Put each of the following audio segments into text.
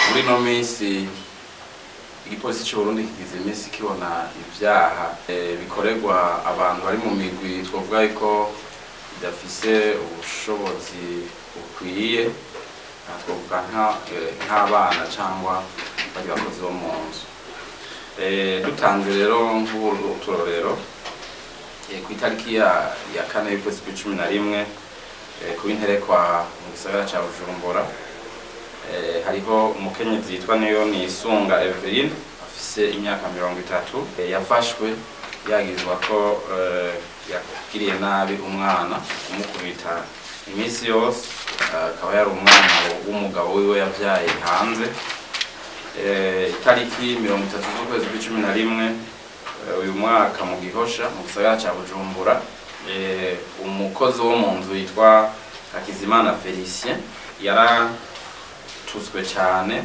muri no minsi igipolisi cy'u Burundi kigize iminsi kibona ibyaha bikorerwa abantu bari mu migwi twavuga ko idafise ubushobozi bukwiye, twavuga nk'abana cyangwa bari bakozi bo mu nzu. Dutanze rero nk'uturorero ku itariki ya 4 y'ukwezi kwa 11 ku interekwa mu gisagara ca Bujumbura, hariho umukenyezi yitwa Niyonisunga Eveline afise imyaka 30 yafashwe yagirizwa ko yakiriye nabi umwana umukubita iminsi yose, akaba yari umwana w'umugabo wiwe yavyaye hanze. Itariki 30 z'ukwezi kwa 11 uyu mwaka mu Gihosha mu gisagara ca Bujumbura, umukozi wo mu nzu yitwa Hakizimana Felicien yaratutswe cyane,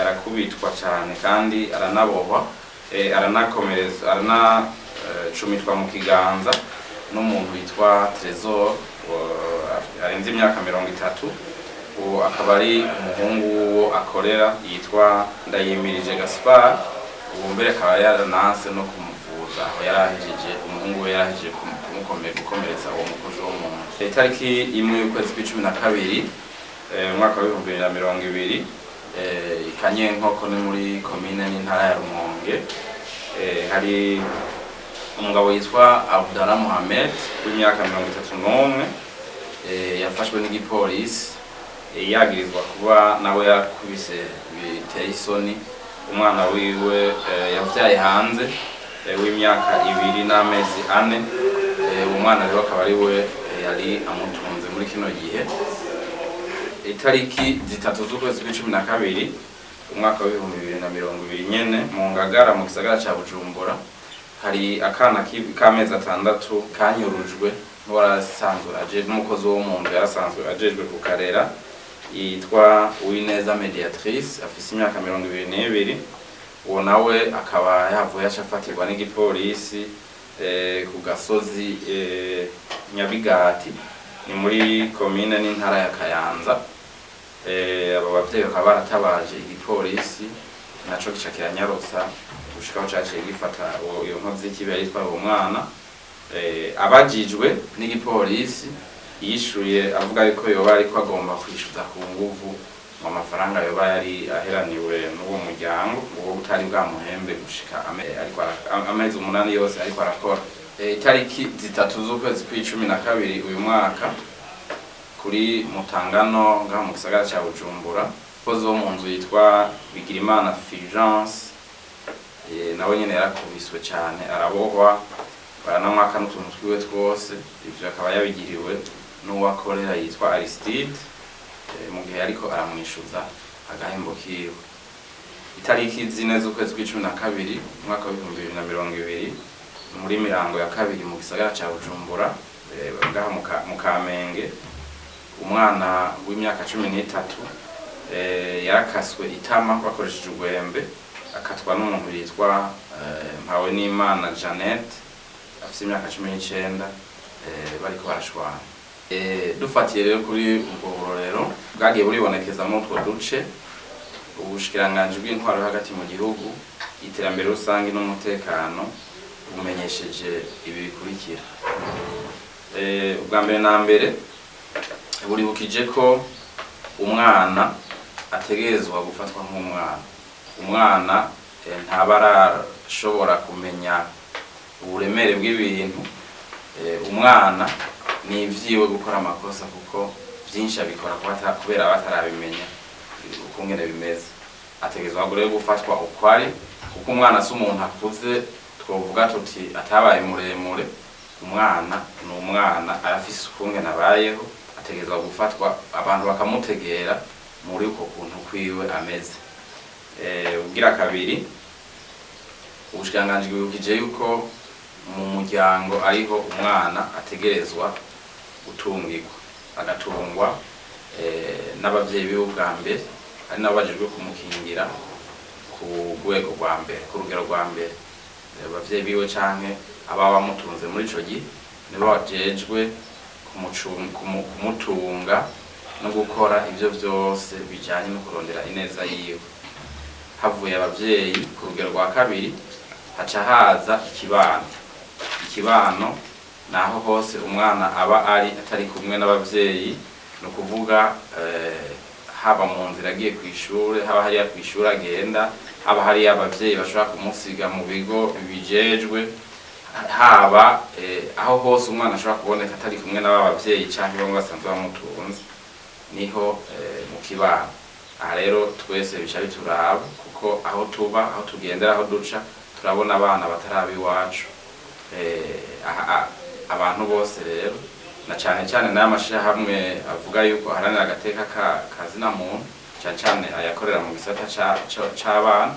arakubitwa cyane kandi aranabohwa, aranacumitwa mu kiganza n'umuntu yitwa Trésor arenze imyaka 30. uwo akaba ari umuhungu wo akorera yitwa Ndayimirije Gaspard. uwo mbere akaba yarananse no kumuvuza aho yarahije umuhungu we yarahije gukomeretsa uwo mukozi wo mu nzu. Itariki 1 y'ukwezi kwa 12 umwaka wa 2020 Kanyenkoko ni muri komine n'intara ya Rumonge, hari umugabo yitwa Abdallah Mohamed w'imyaka 31 yafashwe n'igipolisi yagirizwa kuba nawe yakubise biteye isoni umwana wiwe yavyaye hanze w'imyaka 2 n'amezi 4. umwana rero akaba ari we yari amutunze muri kino gihe. Itariki 3 z'ukwezi kwa 12 umwaka wa 2020 nyene mu Ngagara mu gisagara ca Bujumbura, hari akana k'amezi 6 kanyurujwe n'uwarasanzwe ajeje n'umukozi wo mu nzu yarasanzwe ajejwe kukarera yitwa Uwineza Mediatrice afise imyaka 22. uwo nawe akaba yavuye acafatirwa n'igipolisi ku gasozi Nyabigati ni muri komine n'intara ya Kayanza. abo bavyeyi bakaba baratabaje igipolisi naco gica kiranyarutsa gushikaho caciye gifata uyo nkozi y'ikibi yitwa uwo mwana. Abajijwe n'igipolisi yishuye avuga yuko yoba ariko agomba kwishuza ku nguvu mu mafaranga yoba yari aheraniwe n'uwo muryango uwo utari bwamuhembe gushika amezi 8 yose ariko arakora. Itariki 3 z'ukwezi kwa 12 uyu mwaka kuri Mutangano ngaho mu gisagara ca Bujumbura, umukozi wo mu nzu yitwa Bigirimana Fulgence nawe nyene yarakubiswe cyane arabohwa baranamwaka n'utuntu twiwe twose. ivyo akaba yabigiriwe n'uwakorera yitwa Aristide mu gihe ariko aramwishuza agahembo kiwe. Itariki 4 z'ukwezi kwa 12 umwaka wa 2020 muri Mirango ya kabiri mu gisagara ca Bujumbura ngaho mu Kamenge, umwana w'imyaka 13 yarakaswe itama bakoresheje urwembe akatwa n'umuntu yitwa Mpawenimana Jeannette afite imyaka 19 bariko barashwana. Dufatiye rero kuri ubwo burorero bwagiye buribonekeza mu utwo duce, ubushikiranganje bw'intwaro hagati mu gihugu, iterambere rusangi n'umutekano bumenyesheje ibi bikurikira. Ubwa mbere na mbere buribukije ko umwana ategerezwa gufatwa nk'umwana. umwana ntabarashobora kumenya uburemere bw'ibintu. umwana ni ivyiwe gukora amakosa kuko byinshi abikora kubera batarabimenya ukungene bimeze. ategerezwa rero gufatwa ukwari kuko umwana si umuntu akuze twovuga tuti atabaye muremure. umwana ni umwana arafise ukungene abayeho, ategerezwa gufatwa abantu bakamutegera muri uko kuntu kwiwe ameze. Ugira kabiri, ubushikiranganje bwibukije yuko mu muryango ariho umwana ategerezwa gutungirwa, agatungwa n'abavyeyi biwe bwa mbere, ari nabo bajejwe kumukingira ku rwego rwa mbere, ku rugero rwa mbere. abavyeyi biwe canke ababa bamutunze muri ico gihe nibo bajejwe kumutunga no gukora ibyo byose bijanye no kurondera ineza yiwe. Havuye abavyeyi ku rugero rwa kabiri haca haza ikibano naho hose umwana aba ari atari kumwe n'abavyeyi, no kuvuga haba mu nzira agiye kw'ishure, haba hariya kw'ishure agenda, haba hariya abavyeyi bashobora kumusiga mu bigo bijejwe, haba aho hose umwana ashobora kuboneka atari kumwe n'abavyeyi canke bamwe basanzwe bamutunze, niho mu kibano. Aha rero twese bica bituraba kuko aho tuba, aho tugendera, aho duca turabona abana bataraba iwacu. Abantu bose rero na cane cane n'amashirahamwe avuga yuko aharanira agateka kazina muntu, cane cane ayakorera mu gisata c'abana,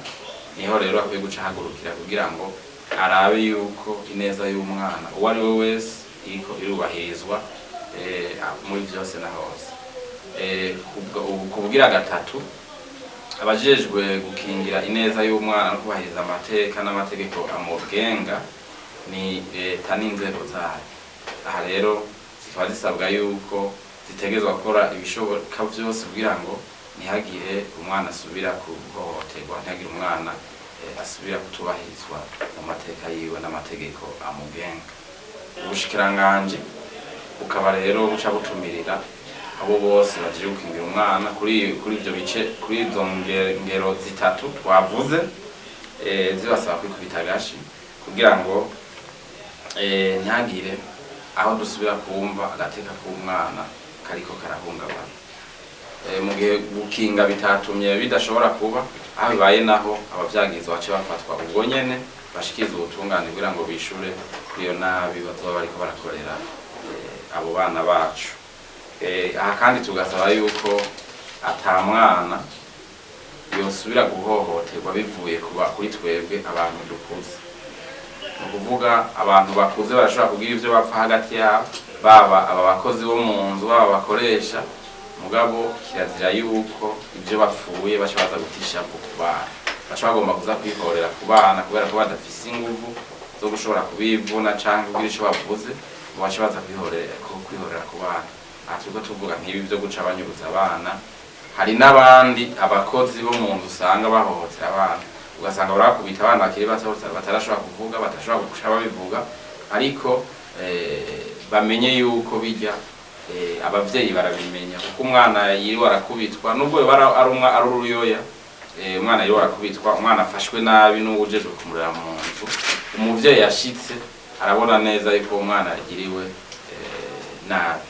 niho rero akwiye guca hagurukira kugira ngo arabe yuko ineza y'umwana uwo ari we wese iriko irubahirizwa muri vyose na hose. Kubugira gatatu, abajejwe gukingira ineza y'umwana no kubahiriza amateka n'amategeko amugenga ni leta n'inzego zayo. Aha rero zikaba zisabwa yuko zitegezwa gukora ibishoboka vyose kugira ngo ntihagire umwana asubira kuhohoterwa, ntihagire umwana asubira kutubahirizwa mu mateka yiwe n'amategeko amugenga. Ubushikiranganji bukaba rero buca butumirira abo bose baje gukingira umwana kuri ivyo bice, kuri izo ngero zitatu twavuze, zibasaba kwikubita agashi kugira ngo ntihagire aho dusubira kumva agateka k'umwana kariko karahungabana. Mu gihe gukinga bitatumye bidashobora kuba, aho bibaye naho abavyagirizwa bace bafatwa ubwo nyene bashikiza ubutungane kugira ngo bishure kuri iyo nabi bazoba bariko barakorera abo bana bacu. Aha kandi tugasaba yuko ata mwana yosubira guhohoterwa bivuye kuri twebwe abantu dukuze. Ni ukuvuga abantu bakuze barashobora kugira ivyo bapfa hagati yabo, baba aba bakozi bo mu nzu, baba bakoresha, mugabo kirazira yuko ivyo bapfuye baca baza gutisha ku bana, baca bagomba kuza kwihorera ku bana kubera ko badafise inguvu zo gushobora kubivuna canke kugira ico bavuze, ngo baca baza kwihorera ku bana. Aha turiko tuvuga nk'ibi vyo guca banyuruza abana. Hari n'abandi abakozi bo mu nzu usanga bahohotera abana, ugasanga barakubita abana bakiri bato batarashobora kuvuga, batashobora guca babivuga, ariko bamenye yuko bijya abavyeyi barabimenya kuko umwana yiriwe arakubitwa, nubwo ari uruyoya, umwana yiriwe arakubitwa, umwana afashwe nabi n'uwujejwe kumurera mu nzu, umuvyeyi yashitse arabona neza yuko umwana yagiriwe nabi.